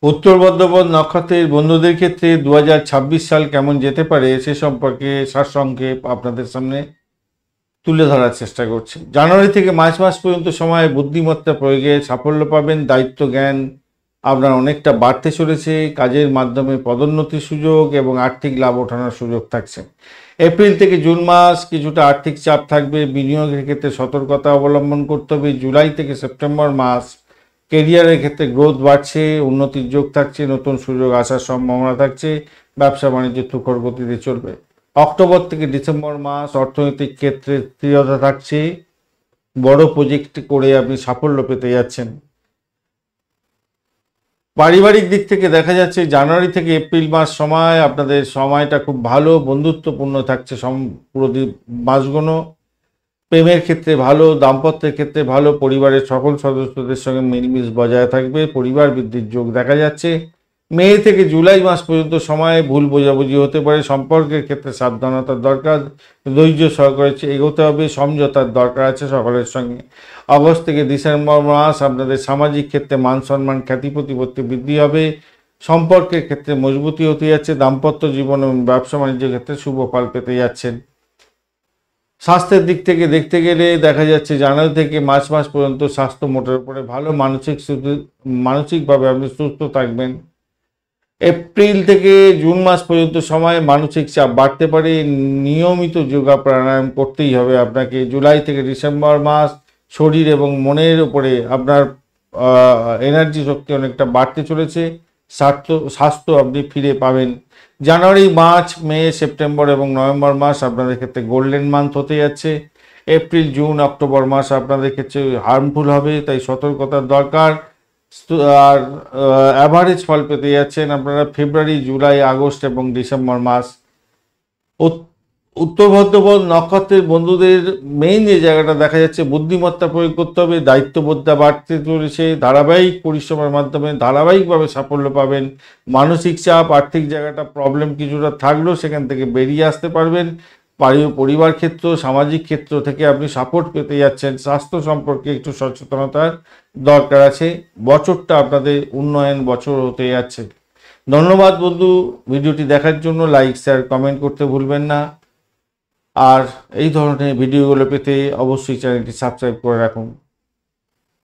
উত্তর বর্ধমান নক্ষত্রের বন্ধুদের ক্ষেত্রে 2026 সাল কেমন যেতে পারে সে সম্পর্কে সারসংক্ষেপ আপনাদের সামনে তুলে ধরার চেষ্টা করছি। জানুয়ারি থেকে মার্চ মাস পর্যন্ত সময়ে বুদ্ধিমত্তা প্রয়োগে সাফল্য পাবেন। দায়িত্ব জ্ঞান আপনার অনেকটা বাড়তে চলেছে। কাজের মাধ্যমে পদোন্নতির সুযোগ এবং আর্থিক লাভ ওঠানোর সুযোগ থাকছে। এপ্রিল থেকে জুন মাস কিছুটা আর্থিক চাপ থাকবে, বিনিয়োগের ক্ষেত্রে সতর্কতা অবলম্বন করতে হবে। জুলাই থেকে সেপ্টেম্বর মাস কেরিয়ারের ক্ষেত্রে গ্রোথ বাড়ছে, উন্নতির যোগ থাকছে, নতুন সুযোগ আসার সম্ভাবনা থাকছে, ব্যবসা বাণিজ্য তুখর গতিতে চলবে। অক্টোবর থেকে ডিসেম্বর মাস অর্থনৈতিক ক্ষেত্রে স্থিরতা থাকছে, বড় প্রজেক্ট করে আপনি সাফল্য পেতে যাচ্ছেন। পারিবারিক দিক থেকে দেখা যাচ্ছে জানুয়ারি থেকে এপ্রিল মাস সময় আপনাদের সময়টা খুব ভালো, বন্ধুত্বপূর্ণ থাকছে পুরো মাসগুলো। প্রেমের ক্ষেত্রে ভালো, দাম্পত্যের ক্ষেত্রে ভালো, পরিবারের সকল সদস্যদের সঙ্গে মিলমিশ বজায় থাকবে, পরিবার বৃদ্ধির যোগ দেখা যাচ্ছে। মে থেকে জুলাই মাস পর্যন্ত সময়ে ভুল বোঝাবুঝি হতে পারে, সম্পর্কের ক্ষেত্রে সাবধানতার দরকার, ধৈর্য সহকারে এগোতে হবে, সমঝোতার দরকার আছে সকলের সঙ্গে। আগস্ট থেকে ডিসেম্বর মাস আপনাদের সামাজিক ক্ষেত্রে মান সম্মান খ্যাতি প্রতিপত্তি বৃদ্ধি হবে, সম্পর্কের ক্ষেত্রে মজবুতি হতে যাচ্ছে, দাম্পত্য জীবন এবং ব্যবসা বাণিজ্যের ক্ষেত্রে শুভ ফল পেতে যাচ্ছেন। স্বাস্থ্যের দিক থেকে দেখতে গেলে দেখা যাচ্ছে জানুয়ারি থেকে মার্চ মাস পর্যন্ত স্বাস্থ্য মোটের উপরে ভালো, মানসিকভাবে আপনি সুস্থ থাকবেন। এপ্রিল থেকে জুন মাস পর্যন্ত সময় মানসিক চাপ বাড়তে পারে, নিয়মিত যোগা প্রাণায়াম করতেই হবে আপনাকে। জুলাই থেকে ডিসেম্বর মাস শরীর এবং মনের উপরে আপনার এনার্জি শক্তি অনেকটা বাড়তে চলেছে, স্বাস্থ্য আপনি ফিরে পাবেন। জানুয়ারি, মার্চ, মে, সেপ্টেম্বর এবং নভেম্বর মাস আপনাদের ক্ষেত্রে গোল্ডেন মান্থ হতে যাচ্ছে। এপ্রিল, জুন, অক্টোবর মাস আপনাদের ক্ষেত্রে হার্মফুল হবে, তাই সতর্কতার দরকার। আর অ্যাভারেজ ফল পেতে যাচ্ছেন আপনারা ফেব্রুয়ারি, জুলাই, আগস্ট এবং ডিসেম্বর মাস। উত্তর বর্ধমান নক্ষত্রের বন্ধুদের মেইন যে জায়গাটা দেখা যাচ্ছে বুদ্ধিমত্তা প্রয়োগ করতে হবে, দায়িত্ববোধটা বাড়তে চলেছে, ধারাবাহিক পরিশ্রমের মাধ্যমে ধারাবাহিকভাবে সাফল্য পাবেন। মানসিক চাপ, আর্থিক জায়গাটা প্রবলেম কিছুটা থাকলেও সেখান থেকে বেরিয়ে আসতে পারবেন। পরিবার ক্ষেত্র, সামাজিক ক্ষেত্র থেকে আপনি সাপোর্ট পেতে যাচ্ছেন। স্বাস্থ্য সম্পর্কে একটু সচেতনতার দরকার আছে, বছরটা আপনাদের উন্নয়ন বছর হতে যাচ্ছে। ধন্যবাদ বন্ধু, ভিডিওটি দেখার জন্য লাইক, শেয়ার, কমেন্ট করতে ভুলবেন না। আর এই ধরনের ভিডিওগুলো পেতে অবশ্যই চ্যানেলটি সাবস্ক্রাইব করে রাখুন।